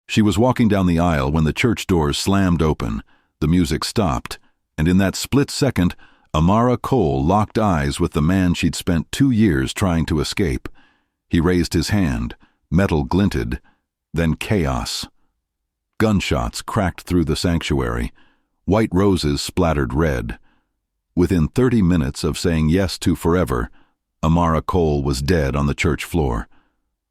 She was walking down the aisle when the church doors slammed open, the music stopped, and in that split second, Amara Cole locked eyes with the man she'd spent 2 years trying to escape. He raised his hand, metal glinted, then chaos. Gunshots cracked through the sanctuary. White roses splattered red. Within 30 minutes of saying yes to forever, Amara Cole was dead on the church floor.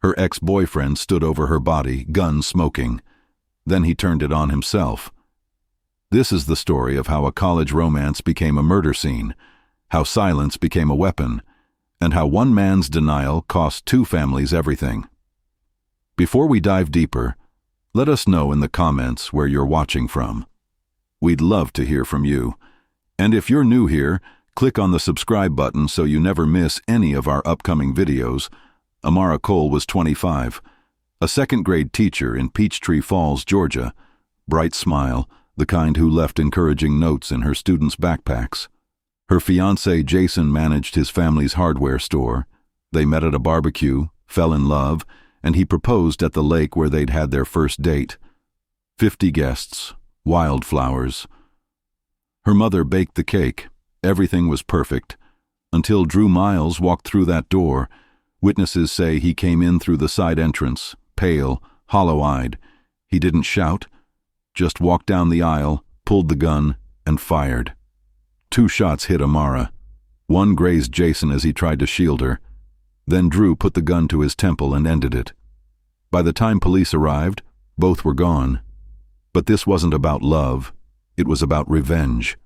Her ex-boyfriend stood over her body, gun smoking. Then he turned it on himself. This is the story of how a college romance became a murder scene, how silence became a weapon, and how one man's denial cost 2 families everything. Before we dive deeper, let us know in the comments where you're watching from. We'd love to hear from you. And if you're new here, click on the subscribe button so you never miss any of our upcoming videos. Amara Cole was 25, a second-grade teacher in Peachtree Falls, Georgia. Bright smile, the kind who left encouraging notes in her students' backpacks. Her fiancé Jason managed his family's hardware store. They met at a barbecue, fell in love, and he proposed at the lake where they'd had their first date. 50 guests, wildflowers. Her mother baked the cake. Everything was perfect. Until Drew Miles walked through that door. Witnesses say he came in through the side entrance, pale, hollow-eyed. He didn't shout, just walked down the aisle, pulled the gun, and fired. 2 shots hit Amara. One grazed Jason as he tried to shield her. Then Drew put the gun to his temple and ended it. By the time police arrived, both were gone. But this wasn't about love. It was about revenge.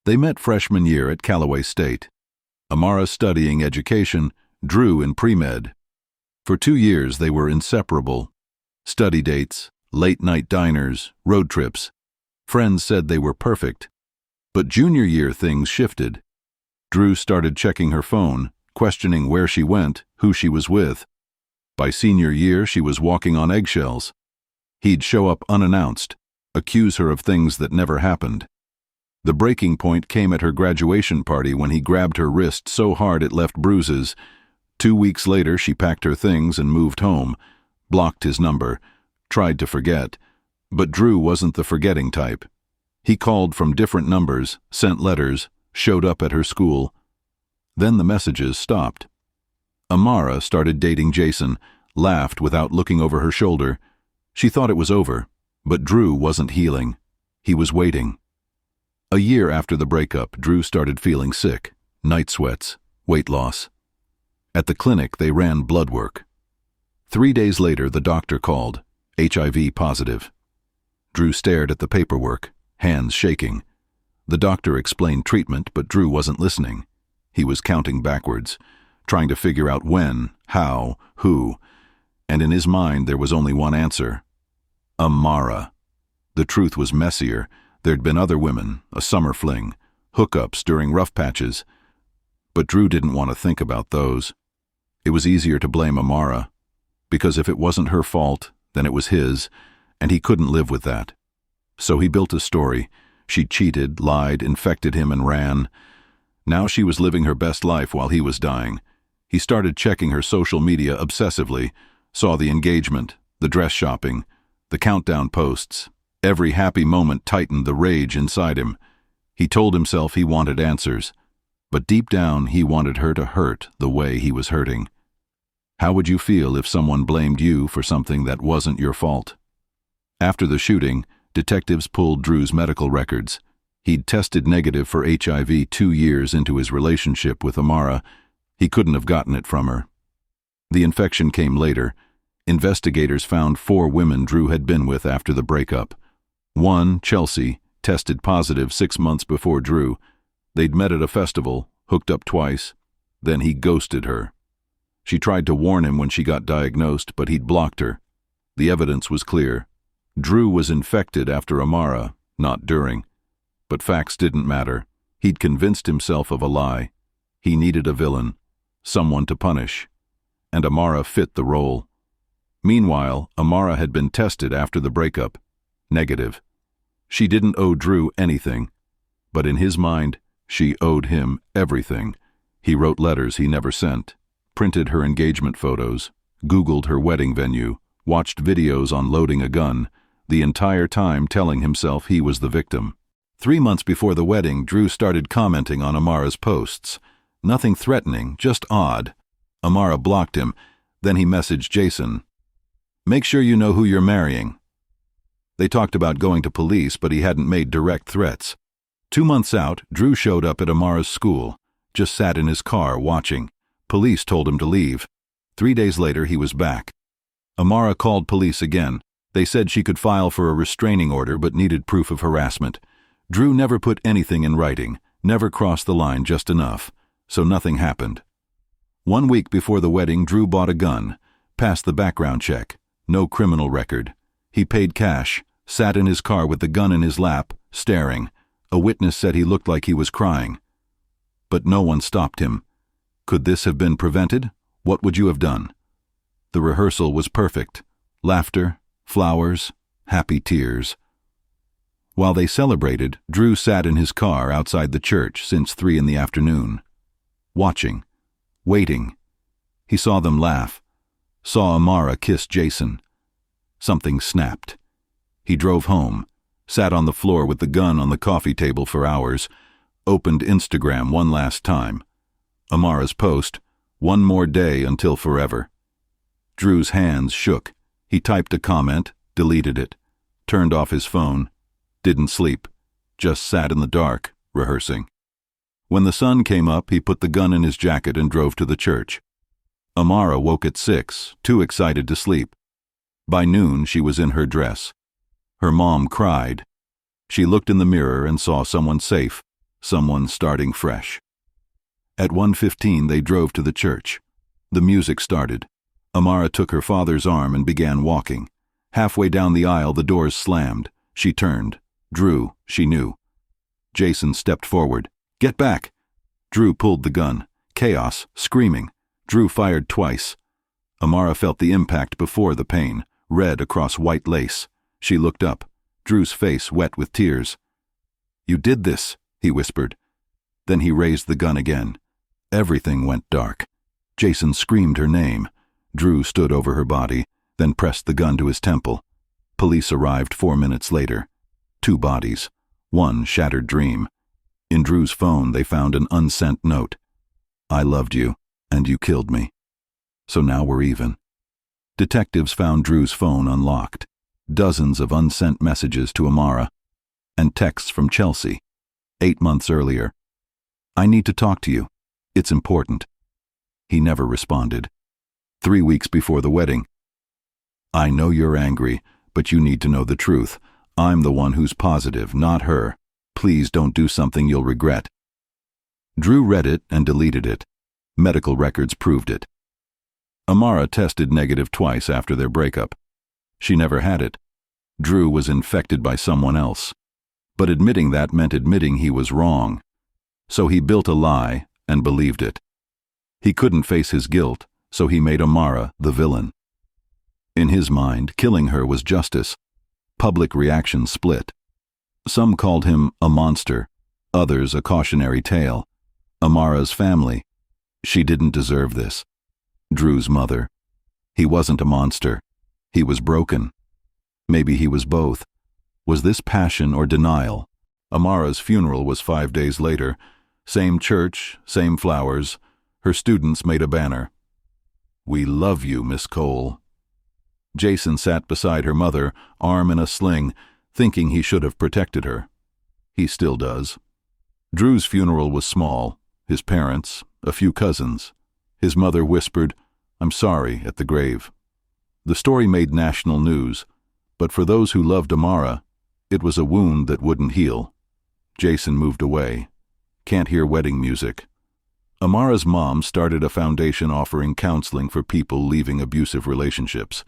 They met freshman year at Callaway State. Amara studying education, Drew in pre-med. For 2 years they were inseparable. Study dates, late-night diners, road trips. Friends said they were perfect. But junior year things shifted. Drew started checking her phone, questioning where she went, who she was with. By senior year she was walking on eggshells. He'd show up unannounced, accuse her of things that never happened. The breaking point came at her graduation party when he grabbed her wrist so hard it left bruises. 2 weeks later she packed her things and moved home, blocked his number, tried to forget. But Drew wasn't the forgetting type. He called from different numbers, sent letters, showed up at her school. Then the messages stopped. Amara started dating Jason, laughed without looking over her shoulder. She thought it was over, but Drew wasn't healing. He was waiting. A year after the breakup, Drew started feeling sick, night sweats, weight loss. At the clinic, they ran blood work. 3 days later, the doctor called, HIV positive. Drew stared at the paperwork, hands shaking. The doctor explained treatment, but Drew wasn't listening. He was counting backwards, trying to figure out when, how, who, and in his mind there was only one answer. Amara. The truth was messier. There'd been other women, a summer fling, hookups during rough patches. But Drew didn't want to think about those. It was easier to blame Amara, because if it wasn't her fault, then it was his, and he couldn't live with that. So he built a story. She cheated, lied, infected him, and ran. Now she was living her best life while he was dying. He started checking her social media obsessively, saw the engagement, the dress shopping, the countdown posts. Every happy moment tightened the rage inside him. He told himself he wanted answers, but deep down he wanted her to hurt the way he was hurting. How would you feel if someone blamed you for something that wasn't your fault? After the shooting, detectives pulled Drew's medical records. He'd tested negative for HIV 2 years into his relationship with Amara. He couldn't have gotten it from her. The infection came later. Investigators found 4 women Drew had been with after the breakup. One, Chelsea, tested positive 6 months before Drew. They'd met at a festival, hooked up twice. Then he ghosted her. She tried to warn him when she got diagnosed, but he'd blocked her. The evidence was clear. Drew was infected after Amara, not during. But facts didn't matter. He'd convinced himself of a lie. He needed a villain, someone to punish. And Amara fit the role. Meanwhile, Amara had been tested after the breakup. Negative. She didn't owe Drew anything. But in his mind, she owed him everything. He wrote letters he never sent, printed her engagement photos, Googled her wedding venue, watched videos on loading a gun. the entire time telling himself he was the victim. 3 months before the wedding, Drew started commenting on Amara's posts. Nothing threatening, just odd. Amara blocked him, then he messaged Jason. "Make sure you know who you're marrying." They talked about going to police, but he hadn't made direct threats. 2 months out, Drew showed up at Amara's school, just sat in his car watching. Police told him to leave. 3 days later, he was back. Amara called police again. They said she could file for a restraining order but needed proof of harassment. Drew never put anything in writing, never crossed the line just enough, so nothing happened. 1 week before the wedding, Drew bought a gun, passed the background check, no criminal record. He paid cash, sat in his car with the gun in his lap, staring. A witness said he looked like he was crying. But no one stopped him. Could this have been prevented? What would you have done? The rehearsal was perfect. Laughter, flowers, happy tears. While they celebrated, Drew sat in his car outside the church since 3 in the afternoon. Watching. Waiting. He saw them laugh. Saw Amara kiss Jason. Something snapped. He drove home. Sat on the floor with the gun on the coffee table for hours. Opened Instagram one last time. Amara's post, "One more day until forever." Drew's hands shook. He typed a comment, deleted it. Turned off his phone. Didn't sleep. Just sat in the dark, rehearsing. When the sun came up, he put the gun in his jacket and drove to the church. Amara woke at 6, too excited to sleep. By noon, she was in her dress. Her mom cried. She looked in the mirror and saw someone safe, someone starting fresh. At 1:15, they drove to the church. The music started. Amara took her father's arm and began walking. Halfway down the aisle, the doors slammed. She turned. Drew, she knew. Jason stepped forward. "Get back!" Drew pulled the gun. Chaos, screaming. Drew fired twice. Amara felt the impact before the pain, red across white lace. She looked up, Drew's face wet with tears. "You did this," he whispered. Then he raised the gun again. Everything went dark. Jason screamed her name. Drew stood over her body, then pressed the gun to his temple. Police arrived 4 minutes later. 2 bodies. 1 shattered dream. In Drew's phone, they found an unsent note. "I loved you, and you killed me. So now we're even." Detectives found Drew's phone unlocked. Dozens of unsent messages to Amara, and texts from Chelsea, 8 months earlier. "I need to talk to you. It's important." He never responded. 3 weeks before the wedding. "I know you're angry, but you need to know the truth. I'm the one who's positive, not her. Please don't do something you'll regret." Drew read it and deleted it. Medical records proved it. Amara tested negative twice after their breakup. She never had it. Drew was infected by someone else. But admitting that meant admitting he was wrong. So he built a lie and believed it. He couldn't face his guilt, so he made Amara the villain. In his mind, killing her was justice. Public reaction split. Some called him a monster, others a cautionary tale. Amara's family. She didn't deserve this. Drew's mother. He wasn't a monster. He was broken. Maybe he was both. Was this passion or denial? Amara's funeral was 5 days later. Same church, same flowers. Her students made a banner. "We love you, Miss Cole." Jason sat beside her mother, arm in a sling, thinking he should have protected her. He still does. Drew's funeral was small. His parents, a few cousins. His mother whispered, "I'm sorry," at the grave. The story made national news, but for those who loved Amara, it was a wound that wouldn't heal. Jason moved away. Can't hear wedding music. Amara's mom started a foundation offering counseling for people leaving abusive relationships.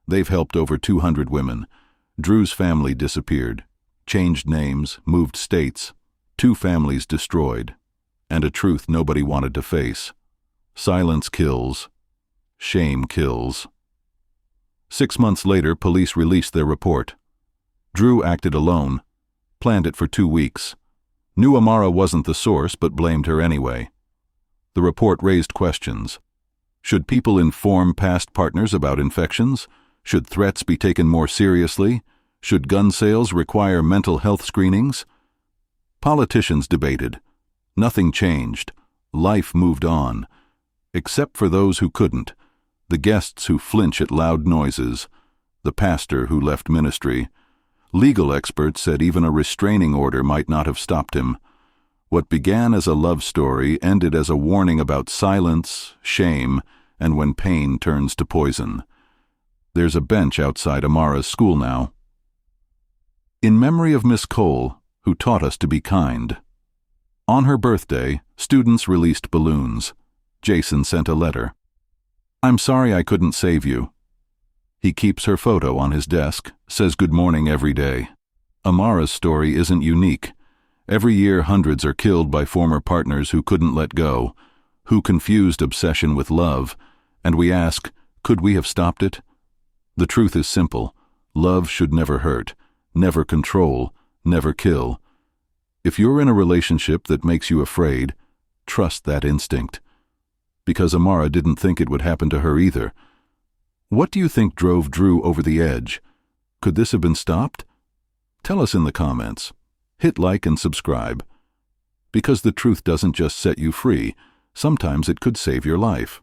They've helped over 200 women. Drew's family disappeared, changed names, moved states, 2 families destroyed, and a truth nobody wanted to face. Silence kills. Shame kills. 6 months later, police released their report. Drew acted alone, planned it for 2 weeks. Knew Amara wasn't the source, but blamed her anyway. The report raised questions. Should people inform past partners about infections? Should threats be taken more seriously? Should gun sales require mental health screenings? Politicians debated. Nothing changed. Life moved on. Except for those who couldn't, the guests who flinch at loud noises, the pastor who left ministry. Legal experts said even a restraining order might not have stopped him. What began as a love story ended as a warning about silence, shame, and when pain turns to poison. There's a bench outside Amara's school now. In memory of Miss Cole, who taught us to be kind. On her birthday, students released balloons. Jason sent a letter. I'm sorry I couldn't save you. He keeps her photo on his desk, says good morning every day. Amara's story isn't unique. Every year hundreds are killed by former partners who couldn't let go, who confused obsession with love, and we ask, could we have stopped it? The truth is simple. Love should never hurt, never control, never kill. If you're in a relationship that makes you afraid, trust that instinct. Because Amara didn't think it would happen to her either. What do you think drove Drew over the edge? Could this have been stopped? Tell us in the comments. Hit like and subscribe. Because the truth doesn't just set you free, sometimes it could save your life.